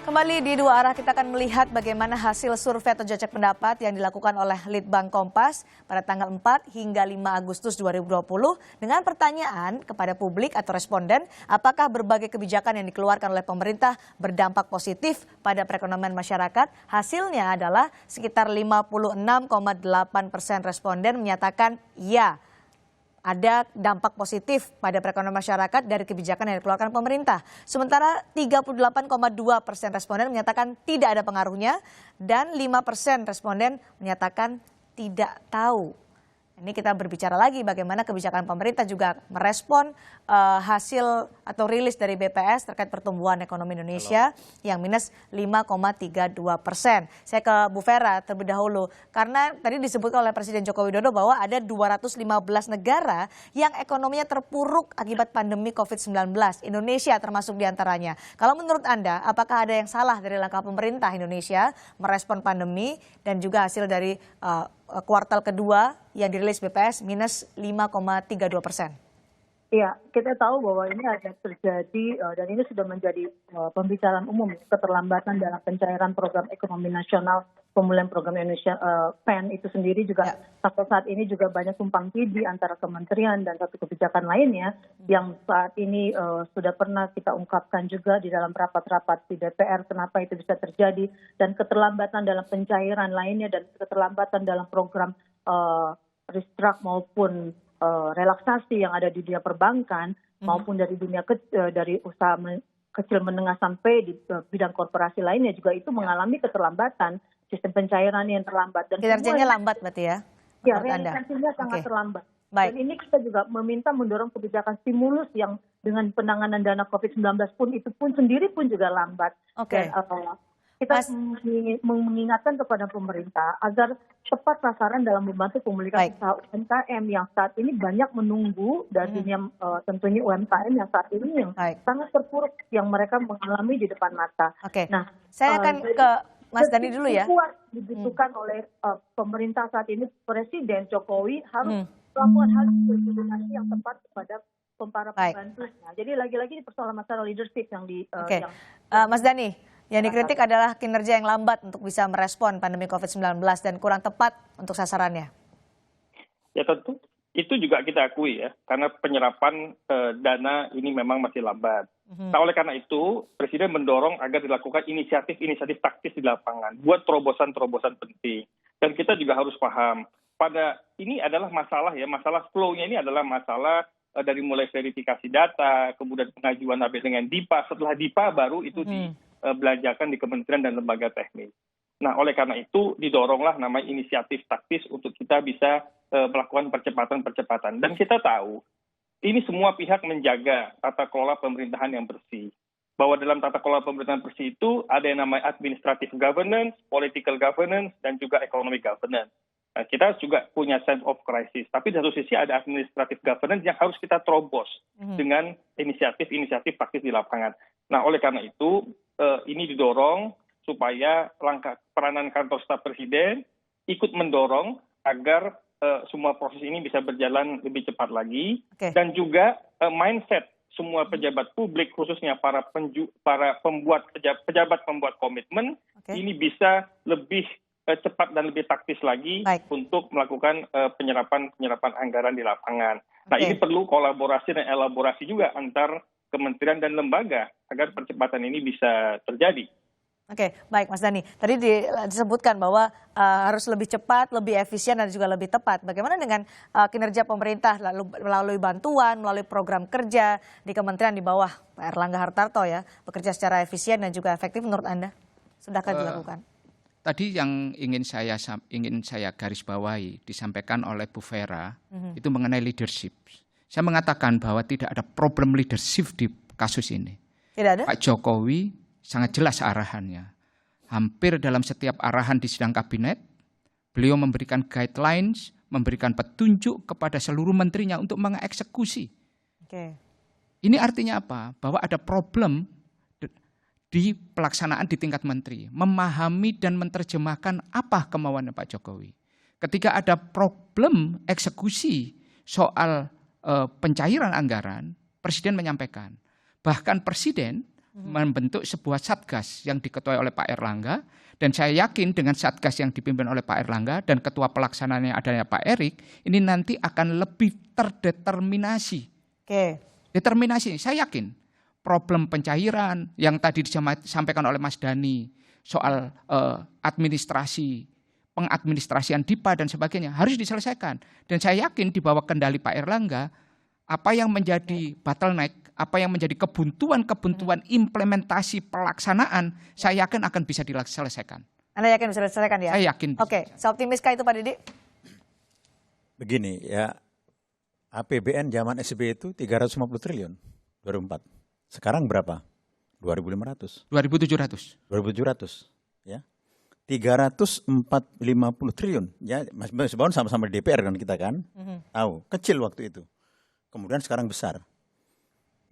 Kembali di dua arah kita akan melihat bagaimana hasil survei atau jajak pendapat yang dilakukan oleh Litbang Kompas pada tanggal 4 hingga 5 Agustus 2020 dengan pertanyaan kepada publik atau responden apakah berbagai kebijakan yang dikeluarkan oleh pemerintah berdampak positif pada perekonomian masyarakat. Hasilnya adalah sekitar 56,8% responden menyatakan ya, ada dampak positif pada perekonomian masyarakat dari kebijakan yang dikeluarkan pemerintah. Sementara 38,2% responden menyatakan tidak ada pengaruhnya dan 5% responden menyatakan tidak tahu. Ini kita berbicara lagi bagaimana kebijakan pemerintah juga merespon hasil atau rilis dari BPS terkait pertumbuhan ekonomi Indonesia yang minus 5,32%. Saya ke Bu Vera terlebih dahulu, karena tadi disebutkan oleh Presiden Joko Widodo bahwa ada 215 negara yang ekonominya terpuruk akibat pandemi COVID-19. Indonesia termasuk diantaranya. Kalau menurut Anda, apakah ada yang salah dari langkah pemerintah Indonesia merespon pandemi dan juga hasil dari kuartal kedua yang dirilis BPS minus 5,32%. Iya, kita tahu bahwa ini ada terjadi dan ini sudah menjadi pembicaraan umum, keterlambatan dalam pencairan program ekonomi nasional, pemulihan program Indonesia PEN itu sendiri juga sampai saat ini juga banyak tumpang tindih antara kementerian dan satu kebijakan lainnya yang saat ini sudah pernah kita ungkapkan juga di dalam rapat-rapat di DPR kenapa itu bisa terjadi, dan keterlambatan dalam pencairan lainnya dan keterlambatan dalam program restruct maupun relaksasi yang ada di dunia perbankan maupun dari dunia dari usaha kecil menengah sampai di bidang korporasi lainnya juga itu mengalami keterlambatan, sistem pencairan yang terlambat dan kinerjanya lambat berarti ya? Ya, realisasinya sangat terlambat. Baik. Dan ini kita juga meminta mendorong kebijakan stimulus yang dengan penanganan dana COVID-19 pun itu pun sendiri pun juga lambat. Oke. Dan, kita mengingatkan kepada pemerintah agar tepat sasaran dalam membantu pemulihan usaha UMKM yang saat ini banyak menunggu dari dunia tentunya UMKM yang saat ini yang sangat terpuruk yang mereka mengalami di depan mata. Oke. Nah, saya akan ke Mas Dani dulu ya. Kuat dibutuhkan oleh pemerintah saat ini, Presiden Jokowi harus melakukan hal koordinasi yang tepat kepada para pembantunya. Jadi lagi-lagi persoalan masalah leadership yang Mas Dani, yang dikritik adalah kinerja yang lambat untuk bisa merespon pandemi COVID-19 dan kurang tepat untuk sasarannya. Ya tentu, itu juga kita akui ya, karena penyerapan dana ini memang masih lambat. Nah oleh karena itu, Presiden mendorong agar dilakukan inisiatif-inisiatif taktis di lapangan, buat terobosan-terobosan penting. Dan kita juga harus paham, pada ini adalah masalah ya, masalah flow-nya ini adalah masalah dari mulai verifikasi data, kemudian pengajuan sampai dengan DIPA, setelah DIPA baru itu dibelajarkan di kementerian dan lembaga teknis. Nah, oleh karena itu didoronglah namanya inisiatif taktis untuk kita bisa melakukan percepatan-percepatan. Dan kita tahu, ini semua pihak menjaga tata kelola pemerintahan yang bersih. Bahwa dalam tata kelola pemerintahan bersih itu ada yang namanya administrative governance, political governance, dan juga economic governance. Nah, kita juga punya sense of crisis, tapi di satu sisi ada administrative governance yang harus kita terobos dengan inisiatif-inisiatif taktis di lapangan. Nah, oleh karena itu ini didorong supaya peranan kantor staf presiden ikut mendorong agar semua proses ini bisa berjalan lebih cepat lagi, dan juga mindset semua pejabat publik khususnya para pejabat pembuat komitmen ini bisa lebih cepat dan lebih taktis lagi untuk melakukan penyerapan anggaran di lapangan. Nah ini perlu kolaborasi dan elaborasi juga antar kementerian dan lembaga agar percepatan ini bisa terjadi. Oke, baik Mas Dani. Tadi disebutkan bahwa harus lebih cepat, lebih efisien dan juga lebih tepat. Bagaimana dengan kinerja pemerintah melalui bantuan, melalui program kerja di kementerian di bawah Pak Erlangga Hartarto ya, bekerja secara efisien dan juga efektif menurut Anda? Sudahkah dilakukan? Tadi yang ingin saya garis bawahi disampaikan oleh Bu Vera itu mengenai leadership. Saya mengatakan bahwa tidak ada problem leadership di kasus ini. Tidak ada? Pak Jokowi sangat jelas arahannya. Hampir dalam setiap arahan di sidang kabinet, beliau memberikan guidelines, memberikan petunjuk kepada seluruh menterinya untuk mengeksekusi. Ini artinya apa? Bahwa ada problem di pelaksanaan di tingkat menteri, memahami dan menerjemahkan apa kemauannya Pak Jokowi. Ketika ada problem eksekusi soal pencairan anggaran, Presiden menyampaikan. Bahkan Presiden membentuk sebuah satgas yang diketuai oleh Pak Erlangga, dan saya yakin dengan satgas yang dipimpin oleh Pak Erlangga dan ketua pelaksananya adanya Pak Erik, ini nanti akan lebih terdeterminasi. Oke. Determinasi, saya yakin problem pencairan yang tadi disampaikan oleh Mas Dhani soal administrasi, pengadministrasian DIPA dan sebagainya harus diselesaikan. Dan saya yakin di bawah kendali Pak Erlangga, apa yang menjadi bottleneck, apa yang menjadi kebuntuan implementasi pelaksanaan, saya yakin akan bisa diselesaikan. Anda yakin bisa diselesaikan ya? Saya yakin. Oke, seoptimiskah itu Pak Didi? Begini ya, APBN zaman SBY itu 350 triliun 2004. Sekarang berapa? 2.500. 2.700. 2.700 ya. 350 triliun ya, Mas Baun sama-sama di DPR kan kita kan? Tahu, kecil waktu itu. Kemudian sekarang besar.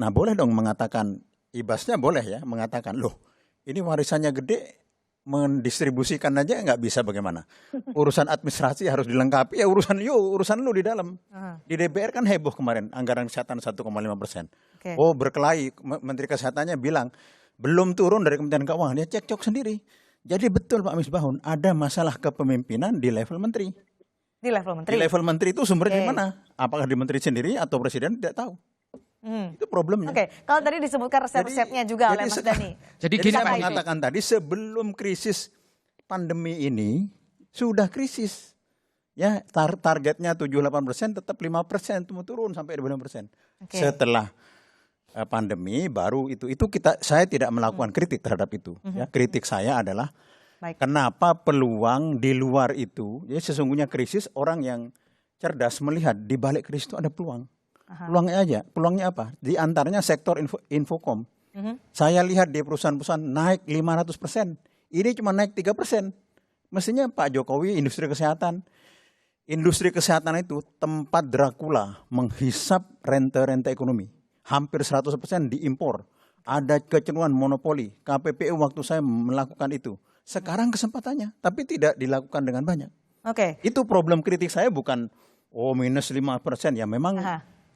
Nah, boleh dong mengatakan, ibasnya boleh ya mengatakan, loh ini warisannya gede, mendistribusikan aja nggak bisa bagaimana? Urusan administrasi harus dilengkapi, ya urusan lu di dalam. Di DPR kan heboh kemarin, anggaran kesehatan 1,5%. Oke. Oh berkelahi, Menteri Kesehatannya bilang, belum turun dari Kementerian Keuangan, dia cekcok sendiri. Jadi betul Pak Misbahun, ada masalah kepemimpinan di level menteri. Di level menteri? Di level menteri itu sumbernya di mana? Apakah di menteri sendiri atau presiden tidak tahu. Itu problemnya. Oke, kalau tadi disebutkan resep-resepnya juga oleh Mas Dhani. Jadi Jadi gini saya Pak Didi. mengatakan tadi sebelum krisis pandemi ini sudah krisis. Ya, targetnya 78% tetap 5% itu mau turun sampai 25%. Oke. Setelah pandemi baru itu saya tidak melakukan kritik terhadap itu. Ya, kritik saya adalah Baik. kenapa peluang di luar itu, ya sesungguhnya krisis orang yang cerdas melihat di balik krisis itu ada peluang. Peluangnya apa? Di antaranya sektor infokom. Saya lihat di perusahaan-perusahaan naik 500%. Ini cuma naik 3%. Mestinya Pak Jokowi industri kesehatan. Industri kesehatan itu tempat Dracula menghisap rente-rente ekonomi. Hampir 100% diimpor. Ada kecenderungan monopoli. KPPU waktu saya melakukan itu. Sekarang kesempatannya, tapi tidak dilakukan dengan banyak. Oke. Itu problem kritik saya bukan minus 5%. Ya memang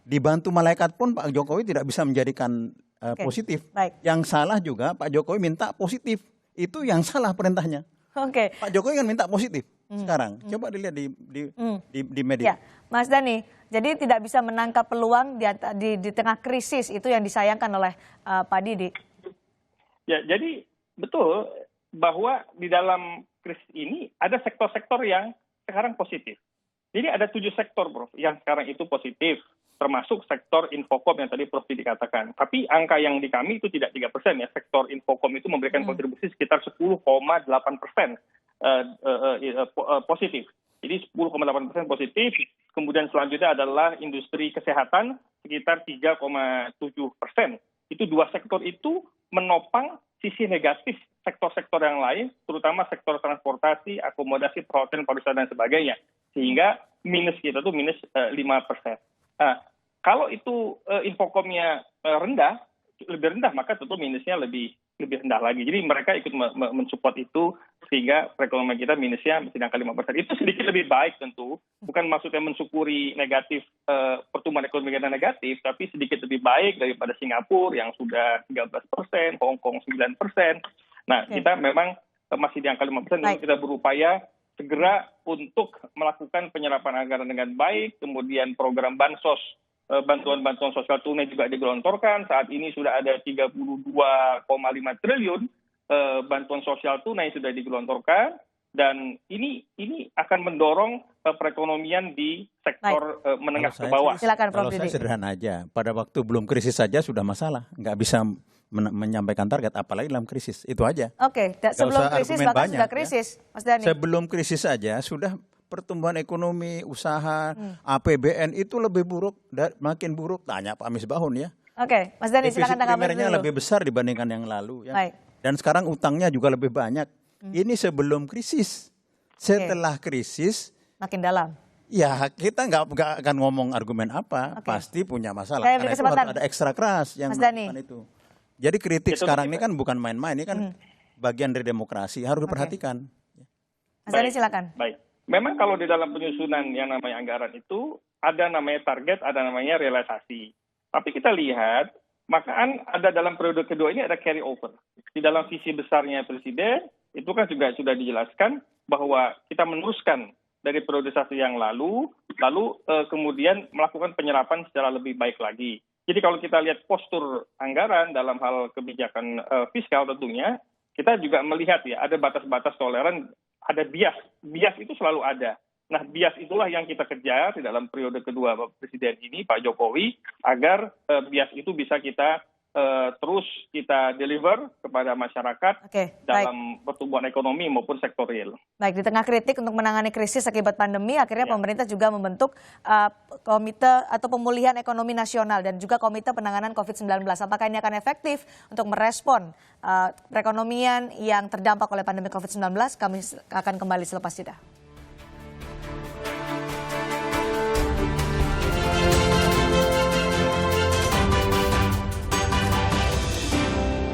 dibantu malaikat pun Pak Jokowi tidak bisa menjadikan positif. Baik. Yang salah juga Pak Jokowi minta positif. Itu yang salah perintahnya. Oke. Pak Jokowi kan minta positif sekarang. Coba dilihat di media. Ya, Mas Dhani, jadi tidak bisa menangkap peluang di tengah krisis, itu yang disayangkan oleh Pak Didi. Ya, jadi betul bahwa di dalam krisis ini ada sektor-sektor yang sekarang positif. Jadi ada 7 sektor, Prof, yang sekarang itu positif, termasuk sektor infokom yang tadi Prof dikatakan. Tapi angka yang di kami itu tidak 3% ya. Sektor infokom itu memberikan kontribusi sekitar 10,8% positif. Jadi 10,8% positif. Kemudian selanjutnya adalah industri kesehatan sekitar 3,7%. Itu 2 sektor itu menopang sisi negatif sektor-sektor yang lain, terutama sektor transportasi, akomodasi, perhotelan, pariwisata dan sebagainya. Sehingga minus kita tuh minus 5%. Kalau itu infokomnya lebih rendah, maka tentu minusnya lebih rendah lagi. Jadi mereka ikut mensupport itu sehingga perekonomian kita minusnya masih di angka 5%. Itu sedikit lebih baik tentu, bukan maksudnya mensyukuri negatif pertumbuhan ekonomi kita negatif, tapi sedikit lebih baik daripada Singapura yang sudah 13%, Hong Kong 9%. Nah, kita memang masih di angka 5%, dan kita berupaya segera untuk melakukan penyerapan anggaran dengan baik, kemudian program bansos, bantuan-bantuan sosial tunai juga digelontorkan. Saat ini sudah ada 32,5 triliun bantuan sosial tunai sudah digelontorkan, dan ini akan mendorong perekonomian di sektor menengah ke bawah. Silakan Prof. Kalau Didi. saya sederhana aja, pada waktu belum krisis saja sudah masalah, nggak bisa menyampaikan target, apalagi dalam krisis. Itu aja. Oke, sebelum krisis bahkan sudah krisis, Mas Dhani. Sebelum krisis saja sudah pertumbuhan ekonomi, usaha, APBN itu lebih buruk, makin buruk. Tanya Pak Misbahun ya. Oke, Mas Dhani silakan tanggapan primernya dulu. lebih besar dibandingkan yang lalu. Ya. Baik. Dan sekarang utangnya juga lebih banyak. Ini sebelum krisis. Setelah krisis, makin dalam. ya kita nggak akan ngomong argumen apa, pasti punya masalah. Saya beri Karena itu kesempatan. harus ada ekstra keras yang Mas Dhani. melakukan itu. Jadi kritik sekarang ini kan bukan main-main, ini kan bagian dari demokrasi, harus diperhatikan. Mas Dhani silakan. Baik. Memang kalau di dalam penyusunan yang namanya anggaran itu ada namanya target, ada namanya realisasi. Tapi kita lihat Maka ada dalam periode kedua ini ada carry over. Di dalam visi besarnya Presiden, itu kan juga sudah dijelaskan bahwa kita meneruskan dari periodisasi yang lalu kemudian melakukan penyerapan secara lebih baik lagi. Jadi kalau kita lihat postur anggaran dalam hal kebijakan fiskal tentunya, kita juga melihat ya ada batas-batas toleran, ada bias. Bias itu selalu ada. Nah, bias itulah yang kita kejar di dalam periode kedua Presiden ini, Pak Jokowi, agar bias itu bisa kita terus kita deliver kepada masyarakat dalam pertumbuhan ekonomi maupun sektor real. Baik, di tengah kritik untuk menangani krisis akibat pandemi, akhirnya pemerintah juga membentuk komite atau pemulihan ekonomi nasional dan juga komite penanganan COVID-19. Apakah ini akan efektif untuk merespon perekonomian yang terdampak oleh pandemi COVID-19? Kami akan kembali selepas jeda.